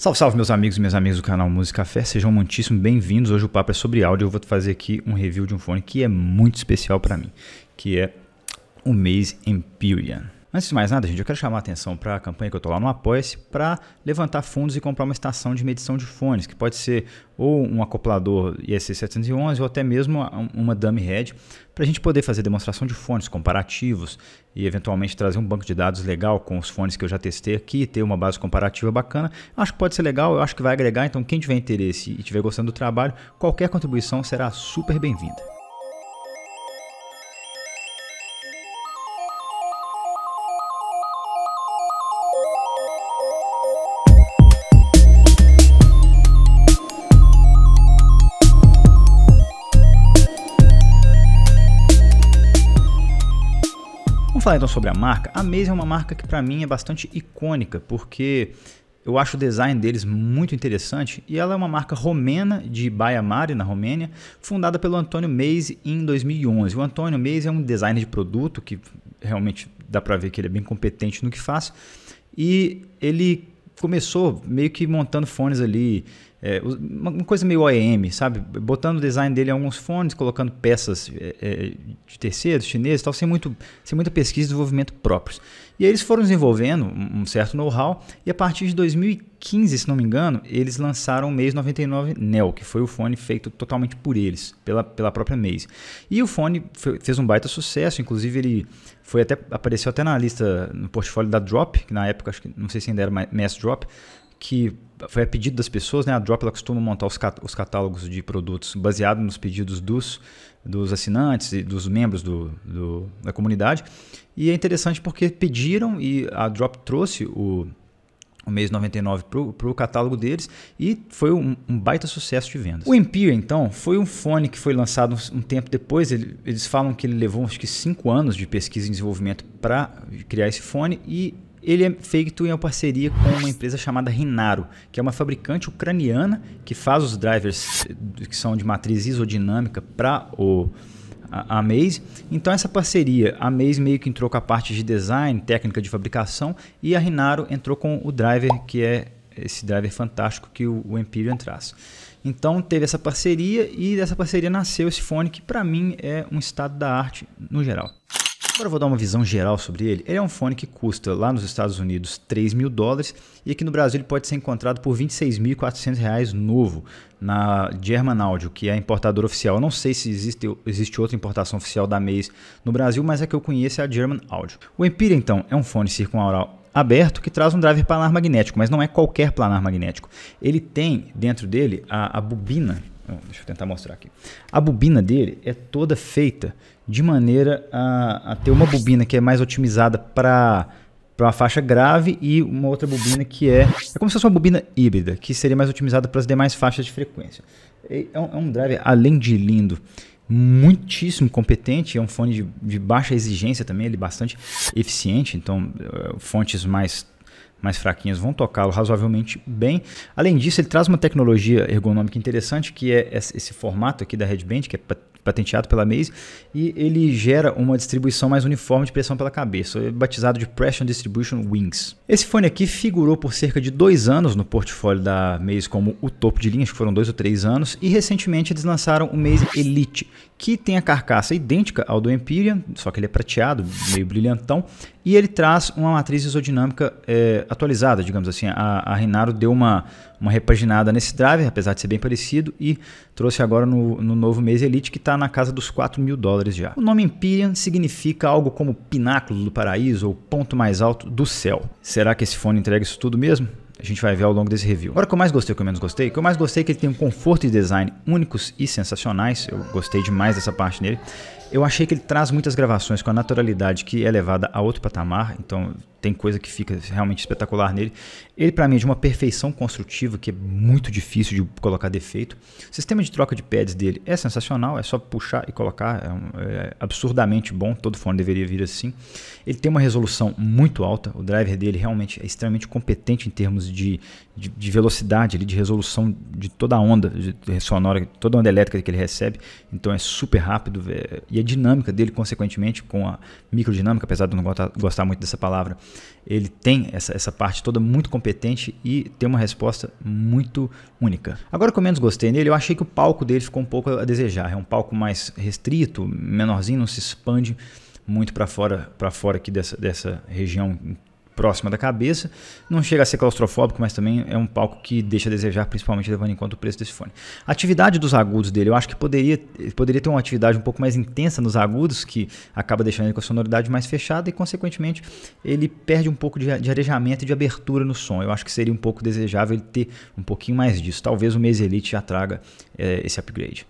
Salve, salve meus amigos e minhas amigas do canal Música Café, sejam muitíssimo bem-vindos. Hoje o papo é sobre áudio. Eu vou fazer aqui um review de um fone que é muito especial para mim, que é o Mase Empyrean. Antes de mais nada, gente, eu quero chamar a atenção para a campanha que eu estou lá no Apoia-se para levantar fundos e comprar uma estação de medição de fones, que pode ser ou um acoplador ESC711 ou até mesmo uma dummy head, para a gente poder fazer demonstração de fones comparativos e eventualmente trazer um banco de dados legal com os fones que eu já testei aqui, ter uma base comparativa bacana. Eu acho que pode ser legal, eu acho que vai agregar, então quem tiver interesse e estiver gostando do trabalho, qualquer contribuição será super bem-vinda. Vamos falar então sobre a marca. A Mase é uma marca que para mim é bastante icônica, porque eu acho o design deles muito interessante e ela é uma marca romena de Baia Mare, na Romênia, fundada pelo Antonio Mase em 2011. O Antonio Mase é um designer de produto que realmente dá para ver que ele é bem competente no que faz e ele começou meio que montando fones ali, uma coisa meio OEM, sabe? Botando o design dele em alguns fones, colocando peças de terceiros, chineses, tal, sem muita pesquisa e desenvolvimento próprios. E aí eles foram desenvolvendo um certo know-how e a partir de 2015, se não me engano, eles lançaram o Mase 99 Neo, que foi o fone feito totalmente por eles, pela própria Mase. E o fone fez um baita sucesso, inclusive ele apareceu até na lista, no portfólio da Drop, que na época, acho que não sei se ainda era Mass Drop, que foi a pedido das pessoas, né? A Drop ela costuma montar os catálogos de produtos baseado nos pedidos dos assinantes e dos membros da comunidade. E é interessante porque pediram e a Drop trouxe o Mase 99 para o catálogo deles e foi um baita sucesso de vendas. O Empyrean, então, foi um fone que foi lançado um tempo depois. Eles falam que ele levou acho que 5 anos de pesquisa e desenvolvimento para criar esse fone e ele é feito em uma parceria com uma empresa chamada Rinaru, que é uma fabricante ucraniana que faz os drivers que são de matriz isodinâmica para a Mase. Então essa parceria, a Mase meio que entrou com a parte de design, técnica de fabricação e a Rinaru entrou com o driver, que é esse driver fantástico que o Empyrean traz. Então teve essa parceria e dessa parceria nasceu esse fone que para mim é um estado da arte no geral. Agora eu vou dar uma visão geral sobre ele. Ele é um fone que custa lá nos Estados Unidos $3.000 e aqui no Brasil ele pode ser encontrado por R$ 26.400 novo na German Audio, que é a importadora oficial. Eu não sei se existe outra importação oficial da Mase no Brasil, mas a que eu conheço é a German Audio. O Empyrean então é um fone circunaural aberto que traz um driver planar magnético, mas não é qualquer planar magnético. Ele tem dentro dele a bobina. Deixa eu tentar mostrar aqui. A bobina dele é toda feita de maneira a ter uma bobina que é mais otimizada para uma faixa grave e uma outra bobina que é como se fosse uma bobina híbrida, que seria mais otimizada para as demais faixas de frequência. É um driver, além de lindo, muitíssimo competente, é um fone de baixa exigência também, ele é bastante eficiente, então fontes mais fraquinhas vão tocá-lo razoavelmente bem. Além disso, ele traz uma tecnologia ergonômica interessante, que é esse formato aqui da headband, que é patenteado pela Mase, e ele gera uma distribuição mais uniforme de pressão pela cabeça, batizado de Pression Distribution Wings. Esse fone aqui figurou por cerca de 2 anos no portfólio da Mase como o topo de linha, acho que foram 2 ou 3 anos, e recentemente eles lançaram o Mase Elite, que tem a carcaça idêntica ao do Empyrean, só que ele é prateado, meio brilhantão, e ele traz uma matriz isodinâmica atualizada, digamos assim. A Rinaru deu uma repaginada nesse driver, apesar de ser bem parecido, e trouxe agora no novo Mase Elite, que está na casa dos $4.000 já. O nome Empyrean significa algo como pináculo do paraíso ou ponto mais alto do céu. Será que esse fone entrega isso tudo mesmo? A gente vai ver ao longo desse review. Agora, o que eu mais gostei, o que eu menos gostei? O que eu mais gostei é que ele tem um conforto e design únicos e sensacionais. Eu gostei demais dessa parte nele. Eu achei que ele traz muitas gravações com a naturalidade que é levada a outro patamar, então tem coisa que fica realmente espetacular nele. Ele, para mim, é de uma perfeição construtiva que é muito difícil de colocar defeito. O sistema de troca de pads dele é sensacional, é só puxar e colocar, é absurdamente bom, todo fone deveria vir assim. Ele tem uma resolução muito alta, o driver dele realmente é extremamente competente em termos de velocidade, de resolução de toda a onda sonora, toda a onda elétrica que ele recebe, então é super rápido e é dinâmica dele, consequentemente, com a microdinâmica, apesar de eu não gostar muito dessa palavra, ele tem essa parte toda muito competente e tem uma resposta muito única. Agora, o que eu menos gostei nele, eu achei que o palco dele ficou um pouco a desejar. É um palco mais restrito, menorzinho, não se expande muito para fora aqui dessa região próxima da cabeça. Não chega a ser claustrofóbico, mas também é um palco que deixa a desejar, principalmente levando em conta o preço desse fone. A atividade dos agudos dele, eu acho que poderia ter uma atividade um pouco mais intensa nos agudos, que acaba deixando ele com a sonoridade mais fechada e, consequentemente, ele perde um pouco de arejamento e de abertura no som. Eu acho que seria um pouco desejável ele ter um pouquinho mais disso. Talvez o Mese Elite já traga esse upgrade.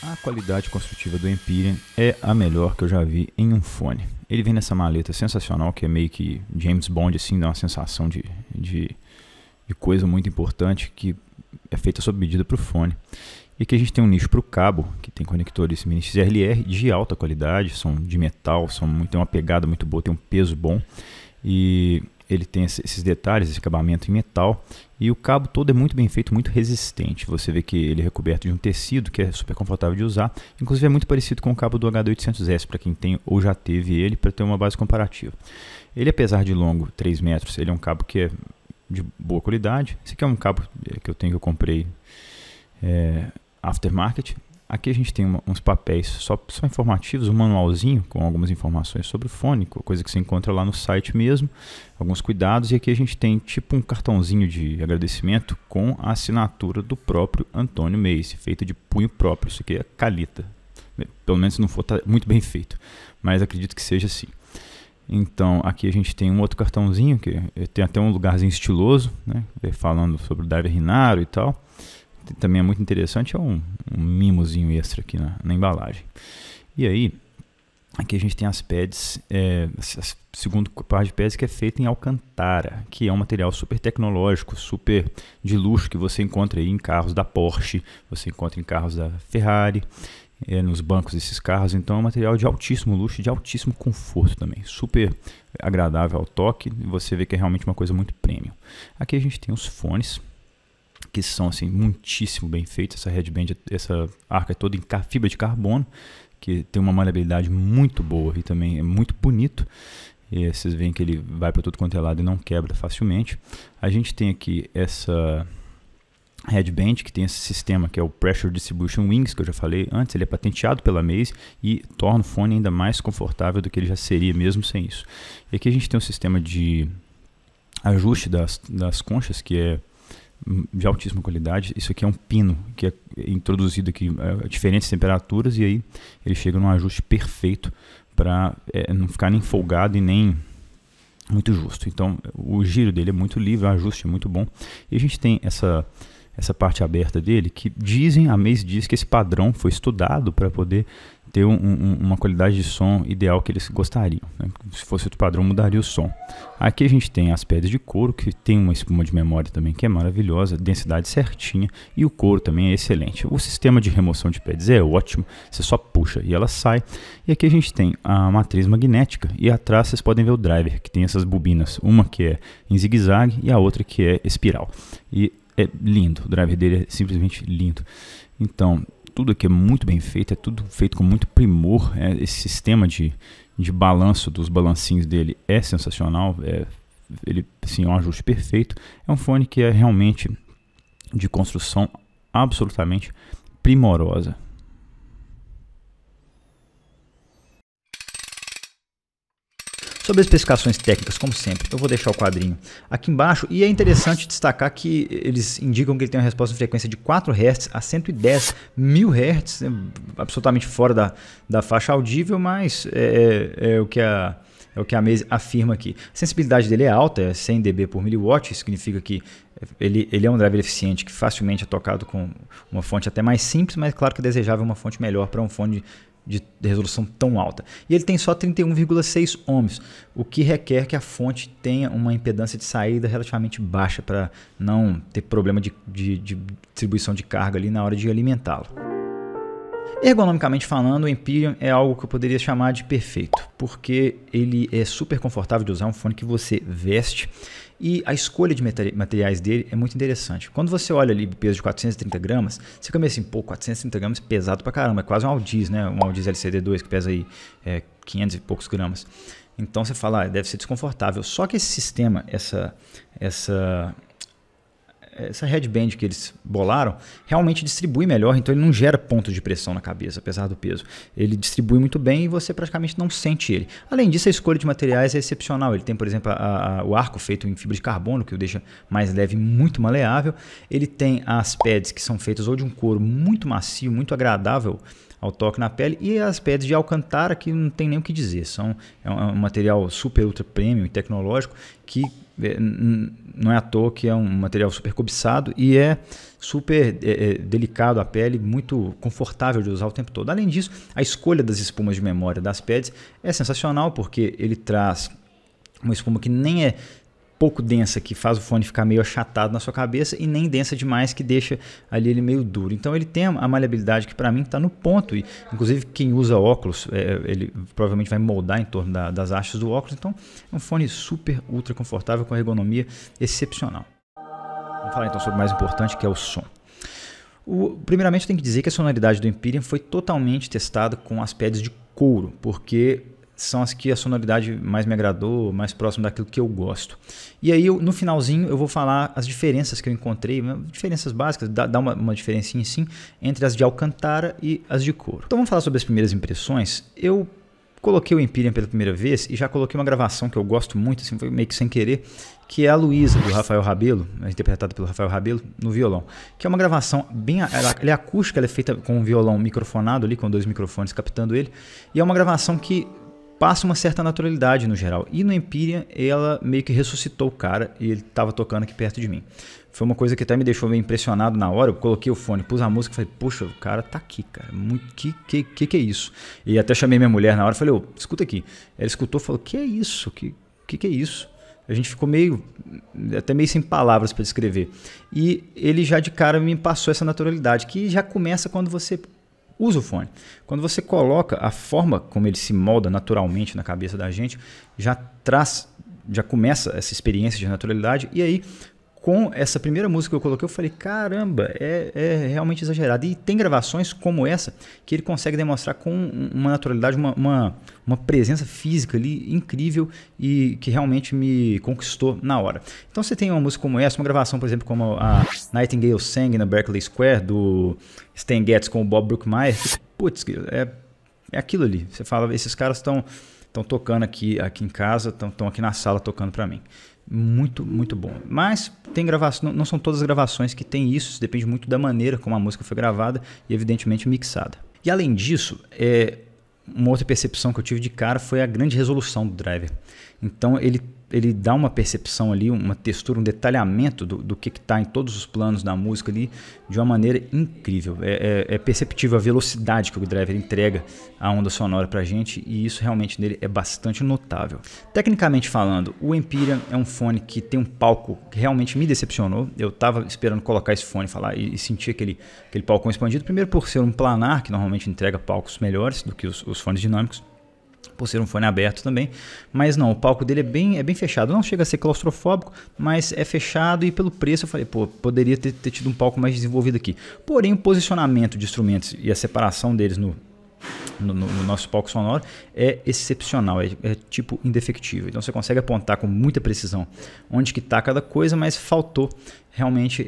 A qualidade construtiva do Empyrean é a melhor que eu já vi em um fone. Ele vem nessa maleta sensacional, que é meio que James Bond, assim, dá uma sensação de coisa muito importante, que é feita sob medida para o fone. E aqui a gente tem um nicho para o cabo, que tem conectores mini XLR de alta qualidade, são de metal, tem uma pegada muito boa, tem um peso bom. E ele tem esses detalhes, esse acabamento em metal, e o cabo todo é muito bem feito, muito resistente. Você vê que ele é recoberto de um tecido que é super confortável de usar, inclusive é muito parecido com o cabo do HD800S, para quem tem ou já teve ele, para ter uma base comparativa. Ele, apesar de longo, 3 metros, ele é um cabo que é de boa qualidade. Esse aqui é um cabo que eu comprei aftermarket. Aqui a gente tem uns papéis só informativos, um manualzinho com algumas informações sobre o fone, coisa que você encontra lá no site mesmo, alguns cuidados. E aqui a gente tem tipo um cartãozinho de agradecimento com a assinatura do próprio Antônio Mese, feito de punho próprio. Isso aqui é calita, pelo menos se não for, tá muito bem feito, mas acredito que seja assim. Então aqui a gente tem um outro cartãozinho, que tem até um lugarzinho estiloso, né, falando sobre o driver Rhinaro e tal. Também é muito interessante, é um mimozinho extra aqui na embalagem. E aí, aqui a gente tem as pads, a segunda par de pads que é feita em Alcantara, que é um material super tecnológico, super de luxo, que você encontra aí em carros da Porsche, você encontra em carros da Ferrari, nos bancos desses carros. Então é um material de altíssimo luxo e de altíssimo conforto também, super agradável ao toque, e você vê que é realmente uma coisa muito premium. Aqui a gente tem os fones, que são assim muitíssimo bem feitos. Essa headband, essa arca é toda em fibra de carbono, que tem uma maleabilidade muito boa e também é muito bonito. E vocês veem que ele vai para todo quanto é lado e não quebra facilmente. A gente tem aqui essa headband que tem esse sistema que é o Pressure Distribution Wings, que eu já falei antes. Ele é patenteado pela Mese e torna o fone ainda mais confortável do que ele já seria mesmo sem isso. E aqui a gente tem um sistema de ajuste das conchas, que é de altíssima qualidade. Isso aqui é um pino que é introduzido aqui a diferentes temperaturas, e aí ele chega num ajuste perfeito para não ficar nem folgado e nem muito justo. Então o giro dele é muito livre, o ajuste é muito bom. E a gente tem essa parte aberta dele, que a Mese diz que esse padrão foi estudado para poder ter uma qualidade de som ideal que eles gostariam, né? Se fosse outro padrão, mudaria o som. Aqui a gente tem as pads de couro, que tem uma espuma de memória também que é maravilhosa, densidade certinha, e o couro também é excelente. O sistema de remoção de pads é ótimo, você só puxa e ela sai. E aqui a gente tem a matriz magnética, e atrás vocês podem ver o driver, que tem essas bobinas, uma que é em zigue-zague e a outra que é espiral. E é lindo, o driver dele é simplesmente lindo. Então tudo aqui é muito bem feito, é tudo feito com muito primor. Esse sistema de balanço dos balancinhos dele é sensacional. Ele sim, é um ajuste perfeito. É um fone que é realmente de construção absolutamente primorosa. Sobre as especificações técnicas, como sempre, eu vou deixar o quadrinho aqui embaixo, e é interessante destacar que eles indicam que ele tem uma resposta de frequência de 4 Hz a 110 mil Hz, absolutamente fora da faixa audível, mas é o que a Mese afirma aqui. A sensibilidade dele é alta, é 100 dB por miliwatt, isso significa que ele é um driver eficiente que facilmente é tocado com uma fonte até mais simples, mas claro que é desejável uma fonte melhor para um fone de resolução tão alta. E ele tem só 31,6 ohms, o que requer que a fonte tenha uma impedância de saída relativamente baixa para não ter problema de distribuição de carga ali na hora de alimentá-lo. Ergonomicamente falando, o Empyrean é algo que eu poderia chamar de perfeito, porque ele é super confortável de usar, um fone que você veste, e a escolha de materiais dele é muito interessante. Quando você olha ali o peso de 430 gramas, você começa assim, pô, 430 gramas é pesado pra caramba, é quase um Audis, né? Um Audis LCD2 que pesa aí 500 e poucos gramas. Então você fala, deve ser desconfortável. Só que esse sistema, essa headband que eles bolaram, realmente distribui melhor, então ele não gera pontos de pressão na cabeça, apesar do peso. Ele distribui muito bem e você praticamente não sente ele. Além disso, a escolha de materiais é excepcional. Ele tem, por exemplo, o arco feito em fibra de carbono, que o deixa mais leve e muito maleável. Ele tem as pads que são feitas ou de um couro muito macio, muito agradável ao toque na pele, e as pads de Alcantara, que não tem nem o que dizer. É um material super ultra premium e tecnológico que não é à toa que é um material super cobiçado e é super delicado à pele, muito confortável de usar o tempo todo. Além disso, a escolha das espumas de memória das pads é sensacional, porque ele traz uma espuma que nem é pouco densa, que faz o fone ficar meio achatado na sua cabeça, e nem densa demais, que deixa ali ele meio duro. Então ele tem a maleabilidade que para mim está no ponto, e inclusive quem usa óculos, ele provavelmente vai moldar em torno das hastes do óculos. Então é um fone super ultra confortável, com ergonomia excepcional. Vamos falar então sobre o mais importante, que é o som. Primeiramente eu tenho que dizer que a sonoridade do Empyrean foi totalmente testada com as pads de couro, porque são as que a sonoridade mais me agradou, mais próximo daquilo que eu gosto. E aí, no finalzinho, eu vou falar as diferenças que eu encontrei, diferenças básicas, dá uma diferencinha sim, entre as de Alcantara e as de couro. Então vamos falar sobre as primeiras impressões. Eu coloquei o Empyrean pela primeira vez e já coloquei uma gravação que eu gosto muito, assim, foi meio que sem querer, que é a Luísa, do Rafael Rabelo, interpretada pelo Rafael Rabelo, no violão. Que é uma gravação ela é acústica, ela é feita com um violão microfonado ali, com 2 microfones captando ele, e é uma gravação que passa uma certa naturalidade no geral. E no Empyrean, ela meio que ressuscitou o cara e ele estava tocando aqui perto de mim. Foi uma coisa que até me deixou meio impressionado na hora. Eu coloquei o fone, pus a música e falei, puxa, o cara tá aqui, cara. Que é isso? E até chamei minha mulher na hora e falei, ô, escuta aqui. Ela escutou e falou, que é isso? Que é isso? A gente ficou até meio sem palavras para descrever. E ele já de cara me passou essa naturalidade, que já começa quando você usa o fone. Quando você coloca, a forma como ele se molda naturalmente na cabeça da gente, já começa essa experiência de naturalidade. E aí, com essa primeira música que eu coloquei, eu falei, caramba, é realmente exagerado. E tem gravações como essa, que ele consegue demonstrar com uma naturalidade, uma presença física ali incrível, e que realmente me conquistou na hora. Então você tem uma música como essa, uma gravação, por exemplo, como a Nightingale Sang na Berkeley Square, do Stan Getz com o Bob Brookmeyer. Putz, é aquilo ali. Você fala, esses caras estão tocando aqui em casa, estão aqui na sala tocando para mim. Muito, muito bom. Mas tem gravação, não são todas as gravações que tem isso depende muito da maneira como a música foi gravada e evidentemente mixada. E além disso, uma outra percepção que eu tive de cara foi a grande resolução do driver. Então ele dá uma percepção ali, uma textura, um detalhamento do que está em todos os planos da música ali, de uma maneira incrível. É perceptível a velocidade que o driver entrega a onda sonora pra gente, e isso realmente nele é bastante notável. Tecnicamente falando, o Empyrean é um fone que tem um palco que realmente me decepcionou. Eu estava esperando colocar esse fone e sentir aquele palcão expandido, primeiro por ser um planar, que normalmente entrega palcos melhores do que os fones dinâmicos, por ser um fone aberto também, mas não, o palco dele é bem fechado, não chega a ser claustrofóbico, mas é fechado, e pelo preço eu falei, pô, poderia ter tido um palco mais desenvolvido aqui. Porém, o posicionamento de instrumentos e a separação deles no nosso palco sonoro é excepcional, é tipo indefectível. Então você consegue apontar com muita precisão onde que está cada coisa, mas faltou realmente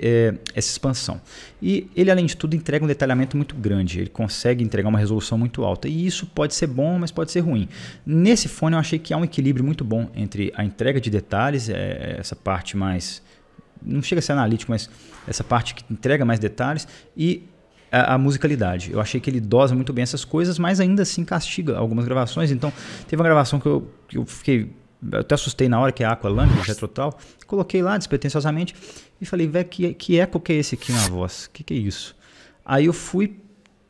essa expansão. E ele, além de tudo, entrega um detalhamento muito grande, ele consegue entregar uma resolução muito alta, e isso pode ser bom, mas pode ser ruim. Nesse fone eu achei que há um equilíbrio muito bom entre a entrega de detalhes, essa parte mais, não chega a ser analítico, mas essa parte que entrega mais detalhes, e a musicalidade. Eu achei que ele dosa muito bem essas coisas, mas ainda assim castiga algumas gravações. Então teve uma gravação que eu fiquei, eu até assustei na hora, que é a Aqualung, do Jethro Tull. Coloquei lá despretensiosamente e falei, velho, que eco que é esse aqui na voz? Que é isso? Aí eu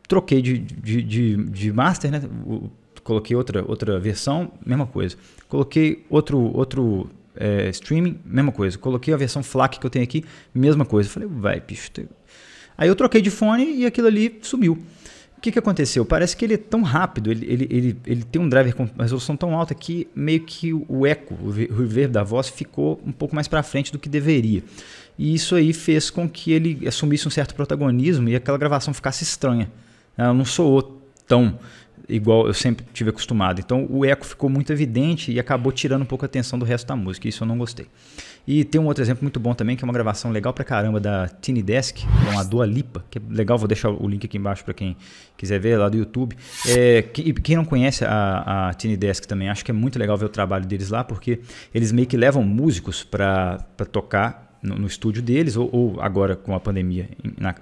troquei de master, né? Coloquei outra versão, mesma coisa. Coloquei outro streaming, mesma coisa. Coloquei a versão FLAC que eu tenho aqui, mesma coisa. Falei, vai, bicho. Aí eu troquei de fone e aquilo ali sumiu. que aconteceu? Parece que ele é tão rápido, ele tem um driver com resolução tão alta que meio que o eco, o reverb da voz ficou um pouco mais para frente do que deveria. E isso aí fez com que ele assumisse um certo protagonismo e aquela gravação ficasse estranha. Ela não soou tão igual eu sempre tive acostumado. Então o eco ficou muito evidente e acabou tirando um pouco a atenção do resto da música. Isso eu não gostei. E tem um outro exemplo muito bom também, que é uma gravação legal pra caramba da Tiny Desk, com a Dua Lipa, que é legal, vou deixar o link aqui embaixo para quem quiser ver, lá do YouTube. Quem não conhece a Tiny Desk também, acho que é muito legal ver o trabalho deles lá, porque eles meio que levam músicos para tocar no estúdio deles, ou agora com a pandemia,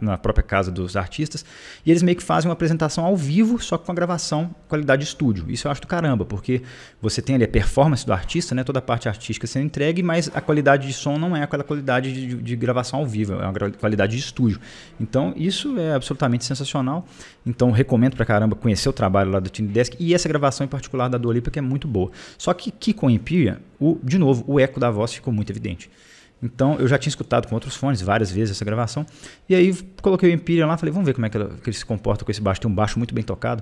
na própria casa dos artistas, e eles meio que fazem uma apresentação ao vivo, só com a gravação qualidade de estúdio. Isso eu acho do caramba, porque você tem ali a performance do artista, né, toda a parte artística sendo entregue, mas a qualidade de som não é aquela qualidade de gravação ao vivo, é uma qualidade de estúdio. Então isso é absolutamente sensacional. Então recomendo pra caramba conhecer o trabalho lá do Tiny Desk, e essa gravação em particular da Dua Lipa, que é muito boa. Só que com o Imperial, de novo, o eco da voz ficou muito evidente. Então eu já tinha escutado com outros fones várias vezes essa gravação, e aí coloquei o Imperial lá, falei, vamos ver como é que ele se comporta com esse baixo. Tem um baixo muito bem tocado,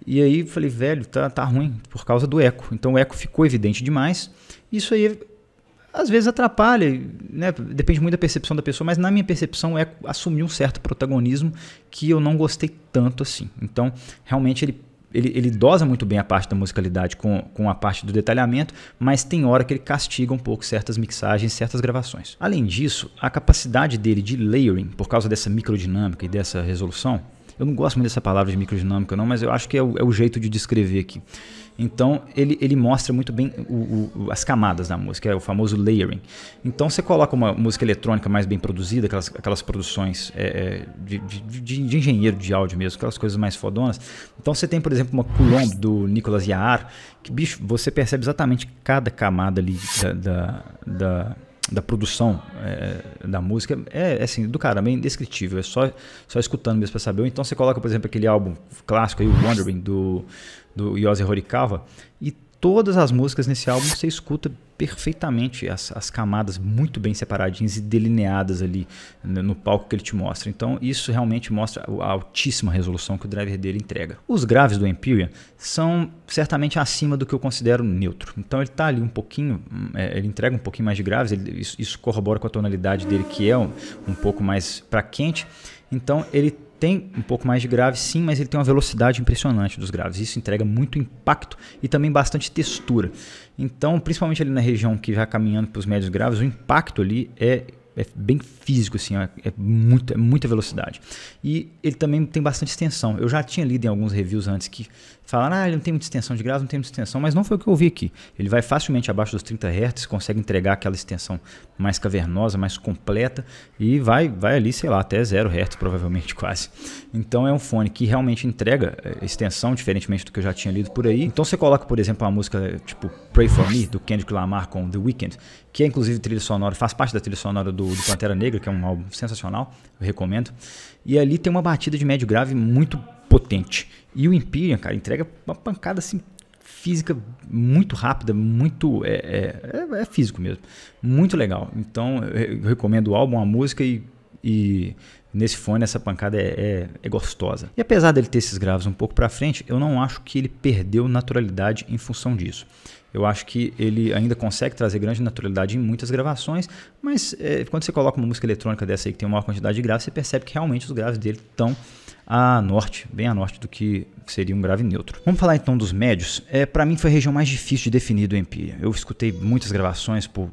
e aí falei, velho, tá ruim por causa do eco. Então o eco ficou evidente demais. Isso aí às vezes atrapalha, né? Depende muito da percepção da pessoa, mas na minha percepção o eco assumiu um certo protagonismo que eu não gostei tanto assim. Então realmente ele dosa muito bem a parte da musicalidade com a parte do detalhamento, mas tem hora que ele castiga um pouco certas mixagens, certas gravações. Além disso, a capacidade dele de layering, por causa dessa microdinâmica e dessa resolução, eu não gosto muito dessa palavra de microdinâmica não, mas eu acho que é o jeito de descrever aqui. Então ele mostra muito bem as camadas da música, é o famoso layering. Então você coloca uma música eletrônica mais bem produzida, aquelas produções de engenheiro de áudio mesmo, aquelas coisas mais fodonas. Então você tem, por exemplo, uma Coulomb do Nicolas Yahar, que, bicho, você percebe exatamente cada camada ali da produção da música, assim, do cara, é indescritível, é só escutando mesmo para saber. Ou então você coloca, por exemplo, aquele álbum clássico aí, o Wandering, do Yossi Horikawa, e todas as músicas nesse álbum você escuta perfeitamente as camadas muito bem separadinhas e delineadas ali no palco que ele te mostra. Então isso realmente mostra a altíssima resolução que o driver dele entrega. Os graves do Imperial são certamente acima do que eu considero neutro. Então ele está ali um pouquinho, ele entrega um pouquinho mais de graves, isso corrobora com a tonalidade dele, que é um pouco mais para quente. Então ele tem um pouco mais de grave, sim, mas ele tem uma velocidade impressionante dos graves. Isso entrega muito impacto e também bastante textura. Então, principalmente ali na região que vai caminhando para os médios graves, o impacto ali é bem físico, assim, é muita velocidade. E ele também tem bastante extensão. Eu já tinha lido em alguns reviews antes que falaram, ele não tem muita extensão de graves, não tem muita extensão, mas não foi o que eu vi aqui. Ele vai facilmente abaixo dos 30 Hz, consegue entregar aquela extensão mais cavernosa, mais completa, e vai ali, sei lá, até 0 Hz provavelmente, quase. Então é um fone que realmente entrega extensão, diferentemente do que eu já tinha lido por aí. Então você coloca, por exemplo, uma música tipo Pray For Me, do Kendrick Lamar com The Weeknd, que é inclusive trilha sonora, faz parte da trilha sonora do Pantera Negra, que é um álbum sensacional, eu recomendo. E ali tem uma batida de médio grave muito potente. E o Imperial, cara, entrega uma pancada assim física muito rápida, muito é físico mesmo, muito legal. Então eu recomendo o álbum, a música, e nesse fone essa pancada é gostosa. E apesar dele ter esses graves um pouco para frente, eu não acho que ele perdeu naturalidade em função disso. Eu acho que ele ainda consegue trazer grande naturalidade em muitas gravações, mas quando você coloca uma música eletrônica dessa aí que tem uma maior quantidade de graves, você percebe que realmente os graves dele estão bem a norte do que seria um grave neutro. Vamos falar então dos médios. Para mim foi a região mais difícil de definir do Imperial. Eu escutei muitas gravações por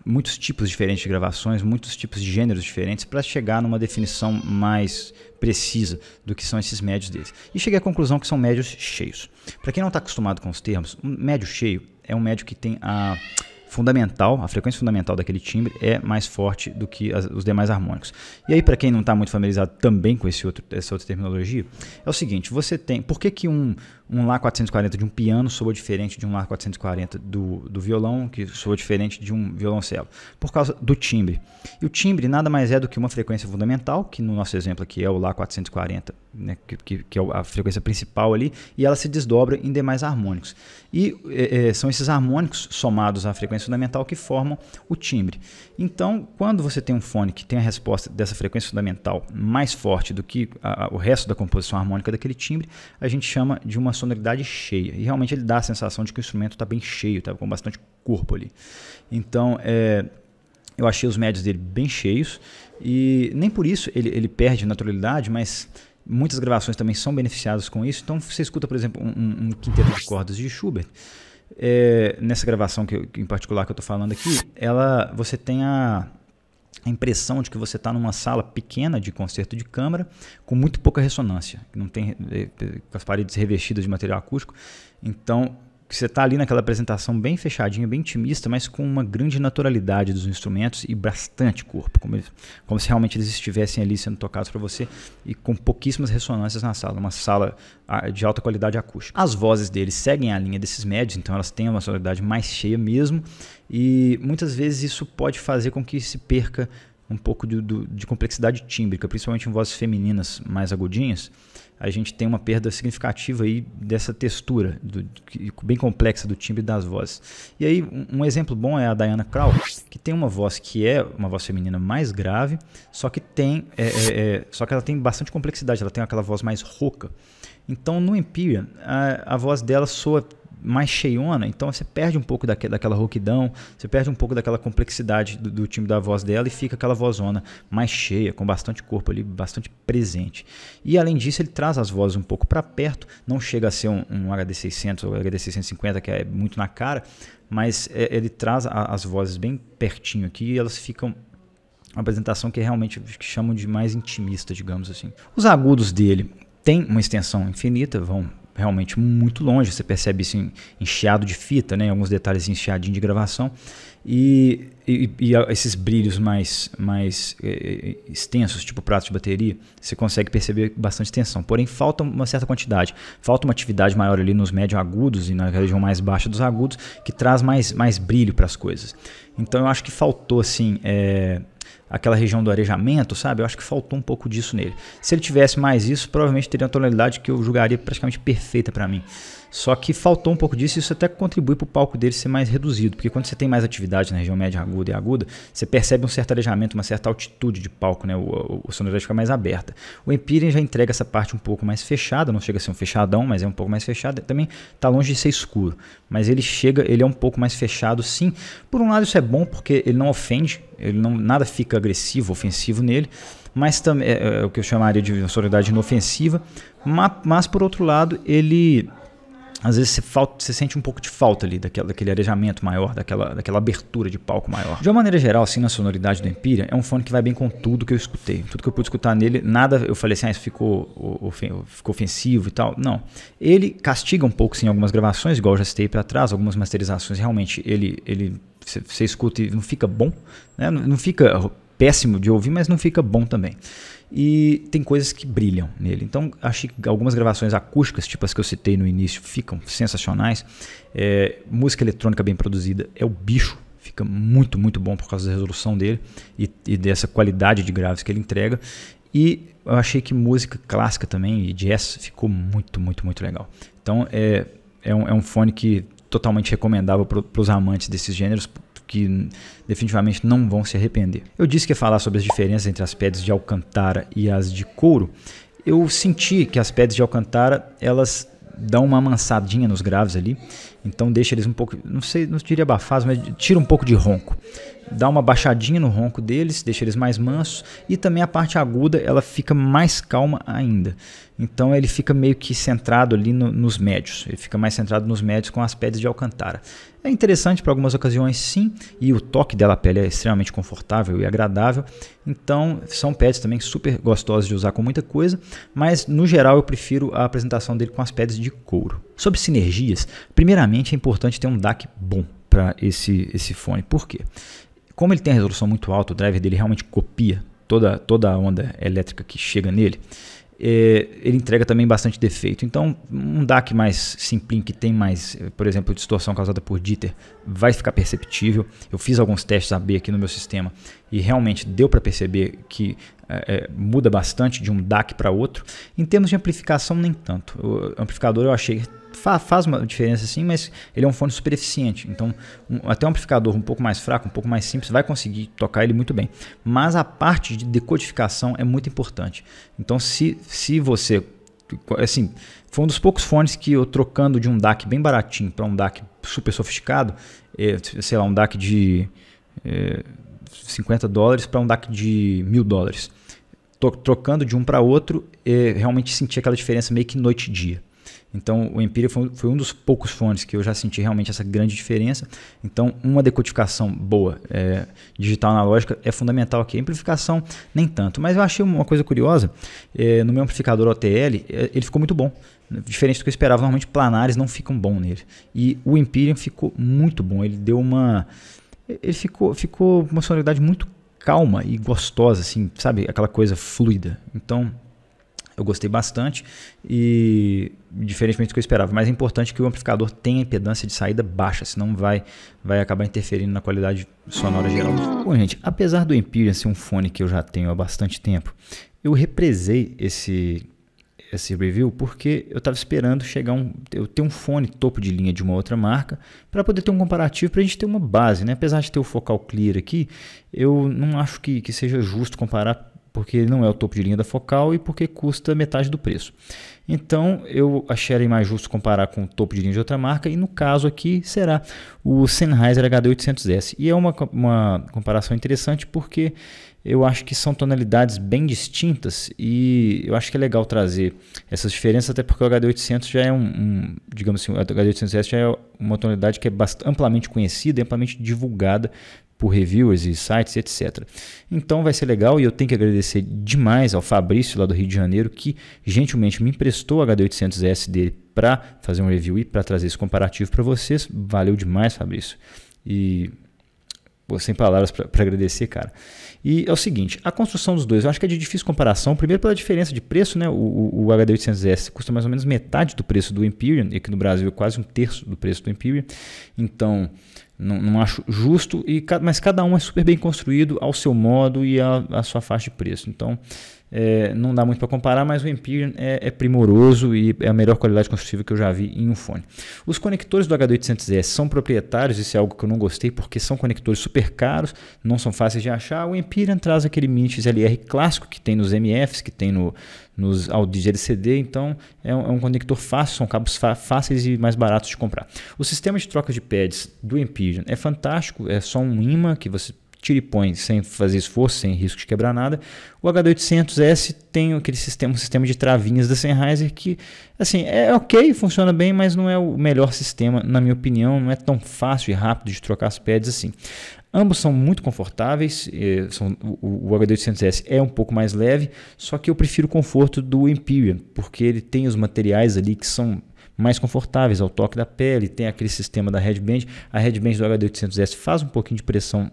muitos tipos diferentes de gravações, muitos tipos de gêneros diferentes para chegar numa definição mais precisa do que são esses médios deles. E cheguei à conclusão que são médios cheios. Para quem não está acostumado com os termos, um médio cheio é um médio que tem a frequência fundamental daquele timbre é mais forte do que os demais harmônicos. E aí, para quem não está muito familiarizado também com essa outra terminologia, é o seguinte, você tem... Por que um Lá 440 de um piano soa diferente de um Lá 440 do violão, que soa diferente de um violoncelo? Por causa do timbre. E o timbre nada mais é do que uma frequência fundamental, que no nosso exemplo aqui é o Lá 440, né, que é a frequência principal ali, e ela se desdobra em demais harmônicos. E são esses harmônicos somados à frequência frequência fundamental que formam o timbre. Então, quando você tem um fone que tem a resposta dessa frequência fundamental mais forte do que o resto da composição harmônica daquele timbre, a gente chama de uma sonoridade cheia. E realmente ele dá a sensação de que o instrumento está bem cheio, está com bastante corpo ali. Então, eu achei os médios dele bem cheios e nem por isso ele perde naturalidade, mas muitas gravações também são beneficiadas com isso. Então você escuta, por exemplo, um quinteto de cordas de Schubert. Nessa gravação em particular que eu estou falando aqui, você tem a impressão de que você está numa sala pequena de concerto de câmara com muito pouca ressonância, não tem, com as paredes revestidas de material acústico. Então você está ali naquela apresentação bem fechadinha, bem intimista, mas com uma grande naturalidade dos instrumentos e bastante corpo, como se realmente eles estivessem ali sendo tocados para você e com pouquíssimas ressonâncias na sala, uma sala de alta qualidade acústica. As vozes deles seguem a linha desses médios, então elas têm uma sonoridade mais cheia mesmo, e muitas vezes isso pode fazer com que se perca um pouco de complexidade tímbrica, principalmente em vozes femininas mais agudinhas. A gente tem uma perda significativa aí dessa textura bem complexa do timbre das vozes. E aí um exemplo bom é a Diana Krall, que tem uma voz que é uma voz feminina mais grave, só que ela tem bastante complexidade, ela tem aquela voz mais rouca. Então no Empyrean a voz dela soa mais cheiona, então você perde um pouco daquela rouquidão, você perde um pouco daquela complexidade do timbre da voz dela e fica aquela vozona mais cheia, com bastante corpo ali, bastante presente. E além disso ele traz as vozes um pouco para perto, não chega a ser um HD 600 ou HD 650 que é muito na cara, mas ele traz as vozes bem pertinho aqui e elas ficam uma apresentação que realmente chamam de mais intimista, digamos assim. Os agudos dele têm uma extensão infinita, vão realmente muito longe, você percebe isso em chiado de fita, né, alguns detalhes em chiadinho de gravação, e esses brilhos mais extensos, tipo prato de bateria, você consegue perceber bastante tensão, porém falta uma certa quantidade, falta uma atividade maior ali nos médio agudos e na região mais baixa dos agudos, que traz mais brilho para as coisas. Então eu acho que faltou assim, aquela região do arejamento, sabe? Eu acho que faltou um pouco disso nele. Se ele tivesse mais isso, provavelmente teria uma tonalidade que eu julgaria praticamente perfeita para mim. Só que faltou um pouco disso e isso até contribui para o palco dele ser mais reduzido, porque quando você tem mais atividade na região média aguda e aguda, você percebe um certo arejamento, uma certa altitude de palco, né? A sonoridade fica mais aberta. O Empyrean já entrega essa parte um pouco mais fechada, não chega a ser um fechadão, mas é um pouco mais fechado. Também está longe de ser escuro, mas ele é um pouco mais fechado sim. Por um lado isso é bom porque ele não ofende, nada fica agressivo, ofensivo nele, mas também é o que eu chamaria de sonoridade inofensiva, mas por outro lado ele às vezes você sente um pouco de falta ali daquele arejamento maior, daquela abertura de palco maior. De uma maneira geral, assim, na sonoridade do Empyrean, é um fone que vai bem com tudo que eu escutei. Tudo que eu pude escutar nele, nada eu falei assim, isso ficou ofensivo e tal. Não. Ele castiga um pouco, sim, algumas gravações, igual eu já citei para trás, algumas masterizações, realmente, você escuta e não fica bom, né? Não fica péssimo de ouvir, mas não fica bom também. E tem coisas que brilham nele. Então achei que algumas gravações acústicas, tipo as que eu citei no início, ficam sensacionais. Música eletrônica bem produzida é o bicho, fica muito, muito bom por causa da resolução dele e dessa qualidade de graves que ele entrega. E eu achei que música clássica também e jazz ficou muito, muito, muito legal. Então é um fone que totalmente recomendável para os amantes desses gêneros, que definitivamente não vão se arrepender. Eu disse que ia falar sobre as diferenças entre as pads de Alcantara e as de couro. Eu senti que as pads de Alcantara, elas dão uma amansadinha nos graves ali, então deixa eles um pouco, não diria abafados, mas tira um pouco de ronco. Dá uma baixadinha no ronco deles, deixa eles mais mansos, e também a parte aguda ela fica mais calma ainda. Então ele fica meio que centrado ali nos médios, ele fica mais centrado nos médios com as pads de Alcantara. É interessante para algumas ocasiões sim, e o toque dela à pele é extremamente confortável e agradável, então são pads também super gostosos de usar com muita coisa, mas no geral eu prefiro a apresentação dele com as pads de couro. Sobre sinergias, primeiramente é importante ter um DAC bom para esse fone, por quê? Como ele tem a resolução muito alta, o driver dele realmente copia toda a onda elétrica que chega nele, ele entrega também bastante defeito. Então um DAC mais simplinho, que tem mais, por exemplo, distorção causada por jitter, vai ficar perceptível. Eu fiz alguns testes AB aqui no meu sistema e realmente deu para perceber que muda bastante de um DAC para outro. Em termos de amplificação, nem tanto. O amplificador eu achei faz uma diferença sim, mas ele é um fone super eficiente. Então, até um amplificador um pouco mais fraco, um pouco mais simples, vai conseguir tocar ele muito bem. Mas a parte de decodificação é muito importante. Então, se você... Assim, foi um dos poucos fones que eu, trocando de um DAC bem baratinho para um DAC super sofisticado, sei lá, um DAC de $50 para um DAC de $1.000. Trocando de um para outro, realmente senti aquela diferença meio que noite e dia. Então o Empyrean foi um dos poucos fones que eu já senti realmente essa grande diferença. Então uma decodificação boa, digital analógica, é fundamental aqui. A amplificação nem tanto, mas eu achei uma coisa curiosa, no meu amplificador OTL ele ficou muito bom. Diferente do que eu esperava, normalmente planares não ficam bons nele. E o Empyrean ficou muito bom, ele deu uma... Ele ficou uma sonoridade muito calma e gostosa, assim, sabe? Aquela coisa fluida. Então, eu gostei bastante e diferentemente do que eu esperava. Mas é importante que o amplificador tenha impedância de saída baixa, senão vai acabar interferindo na qualidade sonora geral. Bom, gente, apesar do Empyrean ser um fone que eu já tenho há bastante tempo, eu represei esse review porque eu estava esperando eu ter um fone topo de linha de uma outra marca para poder ter um comparativo, para a gente ter uma base, né? Apesar de ter o Focal Clear aqui, eu não acho que seja justo comparar, porque ele não é o topo de linha da Focal e porque custa metade do preço. Então eu achei mais justo comparar com o topo de linha de outra marca, e no caso aqui será o Sennheiser HD800S. E é uma comparação interessante porque eu acho que são tonalidades bem distintas e eu acho que é legal trazer essas diferenças, até porque o HD800 já é digamos assim, o HD800S já é uma tonalidade que é amplamente conhecida, amplamente divulgada por reviewers e sites, etc. Então vai ser legal, e eu tenho que agradecer demais ao Fabrício lá do Rio de Janeiro, que gentilmente me emprestou o HD800S dele para fazer um review e para trazer esse comparativo para vocês. Valeu demais, Fabrício. E sem palavras para agradecer, cara. E é o seguinte, a construção dos dois, eu acho que é de difícil comparação, primeiro pela diferença de preço, né? O HD800S custa mais ou menos metade do preço do Empyrean, e aqui no Brasil é quase um terço do preço do Empyrean, então não acho justo, mas cada um é super bem construído ao seu modo e à sua faixa de preço. Então não dá muito para comparar, mas o Empyrean é primoroso e é a melhor qualidade construtiva que eu já vi em um fone. Os conectores do HD800S são proprietários, isso é algo que eu não gostei, porque são conectores super caros, não são fáceis de achar. O Empyrean traz aquele mini XLR clássico que tem nos MFs, que tem nos Audi de LCD, então é um conector fácil, são cabos fáceis e mais baratos de comprar. O sistema de troca de pads do Empyrean é fantástico, é só um imã que você tira e põe sem fazer esforço, sem risco de quebrar nada. O HD800S tem um sistema de travinhas da Sennheiser que, assim, é ok, funciona bem, mas não é o melhor sistema, na minha opinião, não é tão fácil e rápido de trocar as pads assim. Ambos são muito confortáveis, o HD800S é um pouco mais leve, só que eu prefiro o conforto do Empyrean, porque ele tem os materiais ali que são mais confortáveis ao toque da pele, tem aquele sistema da headband. A headband do HD800S faz um pouquinho de pressão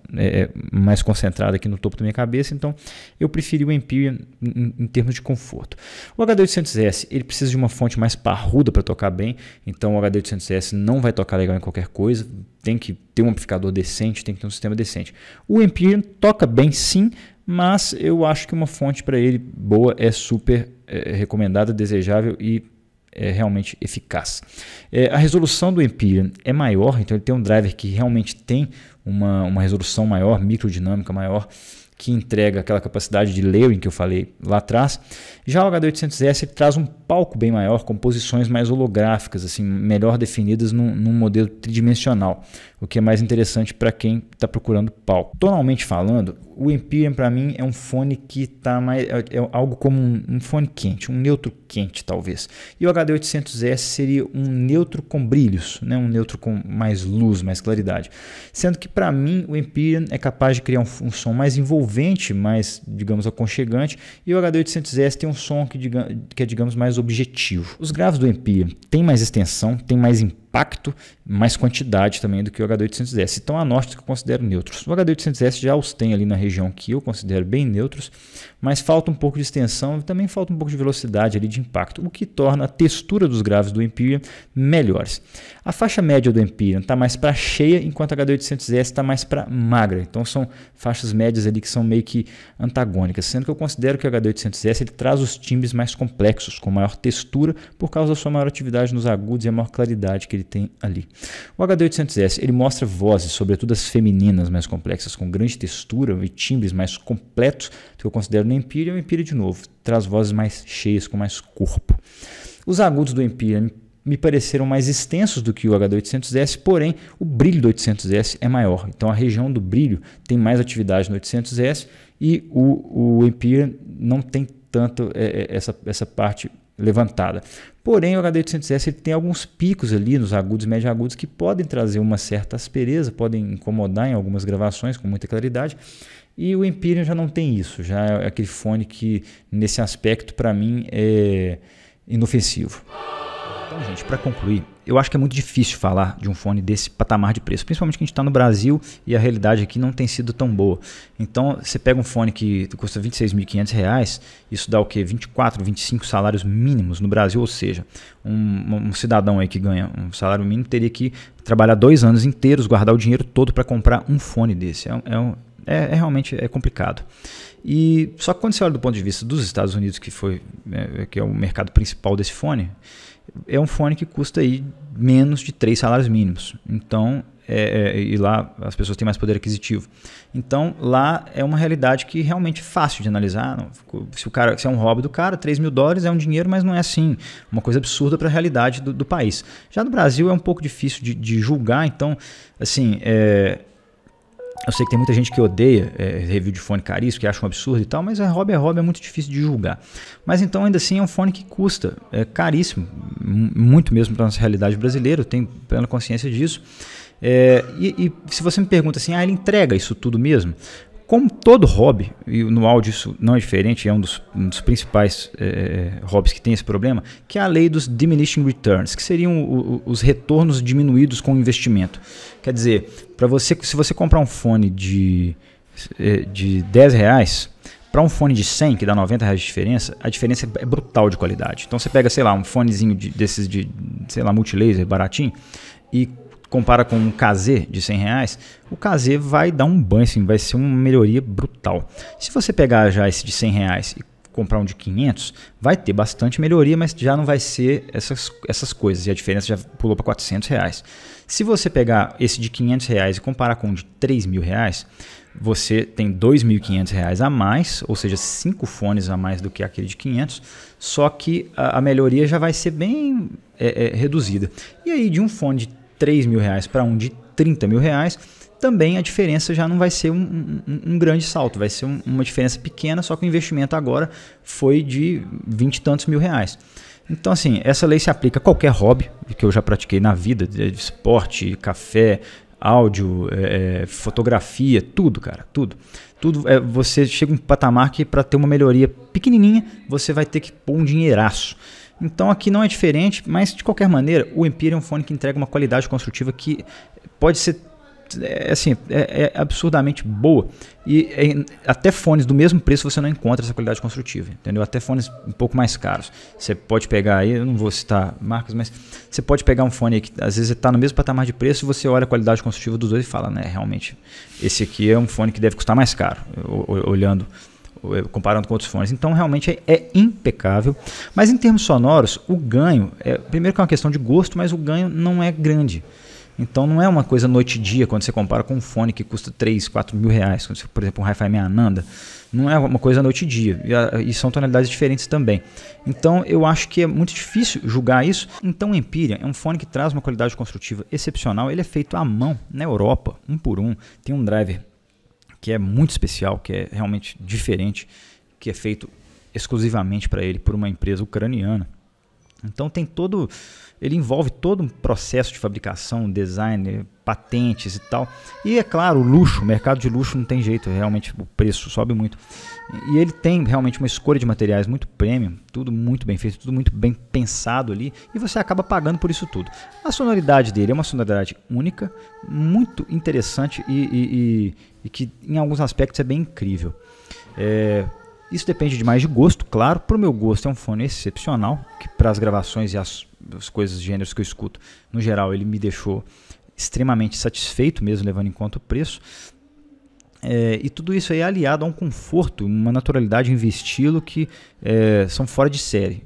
mais concentrada aqui no topo da minha cabeça, então eu preferi o Empyrean em termos de conforto. O HD800S ele precisa de uma fonte mais parruda para tocar bem, então o HD800S não vai tocar legal em qualquer coisa, tem que ter um amplificador decente, tem que ter um sistema decente. O Empyrean toca bem sim, mas eu acho que uma fonte para ele boa é super recomendada, desejável e é realmente eficaz. A resolução do Empyrean é maior, então ele tem um driver que realmente tem uma resolução maior, microdinâmica maior, que entrega aquela capacidade de layering que eu falei lá atrás. Já o HD800S ele traz um palco bem maior, com posições mais holográficas, assim, melhor definidas num modelo tridimensional, o que é mais interessante para quem está procurando palco. Tonalmente falando, o Empyrean para mim é um fone que está mais algo como um fone quente, um neutro quente talvez. E o HD800S seria um neutro com brilhos, né? Um neutro com mais luz, mais claridade. Sendo que para mim o Empyrean é capaz de criar um som mais envolvente, mais, digamos, aconchegante, e o HD800S tem um som que é, digamos, mais objetivo. Os graves do Empyrean têm mais extensão, tem mais impacto, mais quantidade também do que o HD800S. Então há nortes que eu considero neutros. O HD800S já os tem ali na região que eu considero bem neutros, mas falta um pouco de extensão e também falta um pouco de velocidade ali de impacto, o que torna a textura dos graves do Empyrean melhores. A faixa média do Empyrean está mais para cheia, enquanto a HD800S está mais para magra. Então são faixas médias ali que são meio que antagônicas, sendo que eu considero que o HD800S ele traz os timbres mais complexos, com maior textura, por causa da sua maior atividade nos agudos e a maior claridade que ele tem ali. O HD800S ele mostra vozes, sobretudo as femininas mais complexas, com grande textura e timbres mais completos, que eu considero no Empyrean. O Empyrean, de novo, traz vozes mais cheias, com mais corpo. Os agudos do Empyrean me pareceram mais extensos do que o HD800S, porém o brilho do 800S é maior. Então a região do brilho tem mais atividade no 800S e o Empyrean não tem tanto essa parte levantada. Porém o HD800S ele tem alguns picos ali nos agudos e médio agudos que podem trazer uma certa aspereza, podem incomodar em algumas gravações com muita claridade. E o Empyrean já não tem isso, já é aquele fone que nesse aspecto para mim é inofensivo. Então, gente, para concluir, eu acho que é muito difícil falar de um fone desse patamar de preço, principalmente que a gente está no Brasil e a realidade aqui não tem sido tão boa. Então, você pega um fone que custa R$ 26.500, isso dá o quê? 24, 25 salários mínimos no Brasil, ou seja, um cidadão aí que ganha um salário mínimo teria que trabalhar 2 anos inteiros, guardar o dinheiro todo para comprar um fone desse. Realmente complicado. E só que quando você olha do ponto de vista dos Estados Unidos, que é o mercado principal desse fone, é um fone que custa aí menos de 3 salários mínimos. Então, e lá as pessoas têm mais poder aquisitivo. Então, lá é uma realidade que realmente é fácil de analisar. Se é um hobby do cara, $3.000 é um dinheiro, mas não é assim uma coisa absurda para a realidade do país. Já no Brasil é um pouco difícil de julgar. Então, assim, eu sei que tem muita gente que odeia review de fone caríssimo, que acha um absurdo e tal, mas hobby é muito difícil de julgar. Mas então ainda assim é um fone que custa caríssimo, muito mesmo para a nossa realidade brasileira, eu tenho plena consciência disso. E se você me pergunta assim, ele entrega isso tudo mesmo? Como todo hobby, e no áudio isso não é diferente, é um dos principais hobbies que tem esse problema, que é a lei dos diminishing returns, que seriam os retornos diminuídos com o investimento. Quer dizer, se você comprar um fone de R$10, para um fone de 100, que dá R$90 de diferença, a diferença é brutal de qualidade. Então você pega, sei lá, um fonezinho desses de, sei lá, multilaser, baratinho, e compara com um KZ de R$100, o KZ vai dar um banho, assim, vai ser uma melhoria brutal. Se você pegar já esse de R$100 e comprar um de 500, vai ter bastante melhoria, mas já não vai ser essas coisas, e a diferença já pulou para R$400. Se você pegar esse de R$500 e comparar com um de R$3.000, você tem R$2.500 a mais, ou seja, 5 fones a mais do que aquele de 500, só que a melhoria já vai ser bem reduzida. E aí de um fone de R$3.000 para um de R$30.000, também a diferença já não vai ser um grande salto, vai ser uma diferença pequena, só que o investimento agora foi de 20 e tantos mil reais. Então, assim, essa lei se aplica a qualquer hobby que eu já pratiquei na vida, de esporte, café, áudio, fotografia, tudo, cara, tudo. Você chega em um patamar que para ter uma melhoria pequenininha, você vai ter que pôr um dinheiraço. Então aqui não é diferente, mas de qualquer maneira, o Empyrean é um fone que entrega uma qualidade construtiva que pode ser absurdamente boa. E até fones do mesmo preço você não encontra essa qualidade construtiva, entendeu? Até fones um pouco mais caros. Você pode pegar aí, eu não vou citar marcas, mas você pode pegar um fone aí que às vezes está no mesmo patamar de preço e você olha a qualidade construtiva dos dois e fala, né, realmente, esse aqui é um fone que deve custar mais caro, comparando com outros fones. Então realmente é impecável, mas em termos sonoros o ganho, primeiro que é uma questão de gosto, mas o ganho não é grande. Então não é uma coisa noite e dia quando você compara com um fone que custa 3, 4 mil reais, por exemplo um Hi-Fi meia Ananda, não é uma coisa noite e dia, e são tonalidades diferentes também. Então eu acho que é muito difícil julgar isso. Então o Empyrean é um fone que traz uma qualidade construtiva excepcional, ele é feito à mão na Europa, 1 por 1, tem um driver que é muito especial, que é realmente diferente, que é feito exclusivamente para ele por uma empresa ucraniana. Então ele envolve todo um processo de fabricação, design, patentes e tal. E é claro, o luxo, o mercado de luxo não tem jeito, realmente o preço sobe muito. E ele tem realmente uma escolha de materiais muito premium, tudo muito bem feito, tudo muito bem pensado ali, e você acaba pagando por isso tudo. A sonoridade dele é uma sonoridade única, muito interessante e que em alguns aspectos é bem incrível. Isso depende mais de gosto, claro. Para o meu gosto é um fone excepcional, que para as gravações e as coisas, gêneros que eu escuto, no geral, ele me deixou extremamente satisfeito, mesmo levando em conta o preço. E tudo isso aí é aliado a um conforto, uma naturalidade em vesti-lo que são fora de série.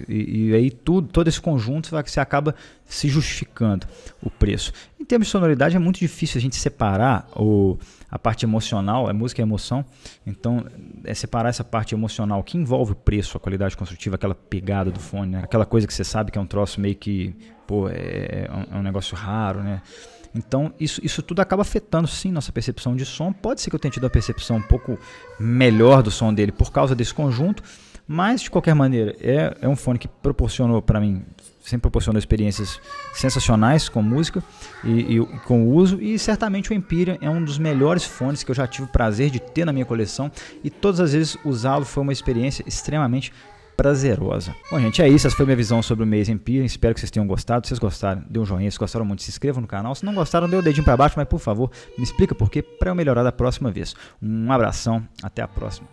E aí todo esse conjunto você acaba se justificando o preço. Em termos de sonoridade é muito difícil a gente separar a parte emocional, a música é emoção, então separar essa parte emocional que envolve o preço, a qualidade construtiva, aquela pegada do fone, né? Aquela coisa que você sabe que é um troço meio que é um negócio raro, né? Então isso tudo acaba afetando sim nossa percepção de som. Pode ser que eu tenha tido uma percepção um pouco melhor do som dele por causa desse conjunto, mas de qualquer maneira é um fone que proporcionou para mim, sempre proporcionou experiências sensacionais com música e com o uso, e certamente o Empyrean é um dos melhores fones que eu já tive o prazer de ter na minha coleção, e todas as vezes usá-lo foi uma experiência extremamente prazerosa. Bom, gente, é isso. Essa foi a minha visão sobre o Meze Empyrean. Espero que vocês tenham gostado. Se vocês gostaram, dê um joinha. Se gostaram muito, se inscrevam no canal. Se não gostaram, dê o dedinho para baixo, mas por favor, me explica por quê, para eu melhorar da próxima vez. Um abração, até a próxima.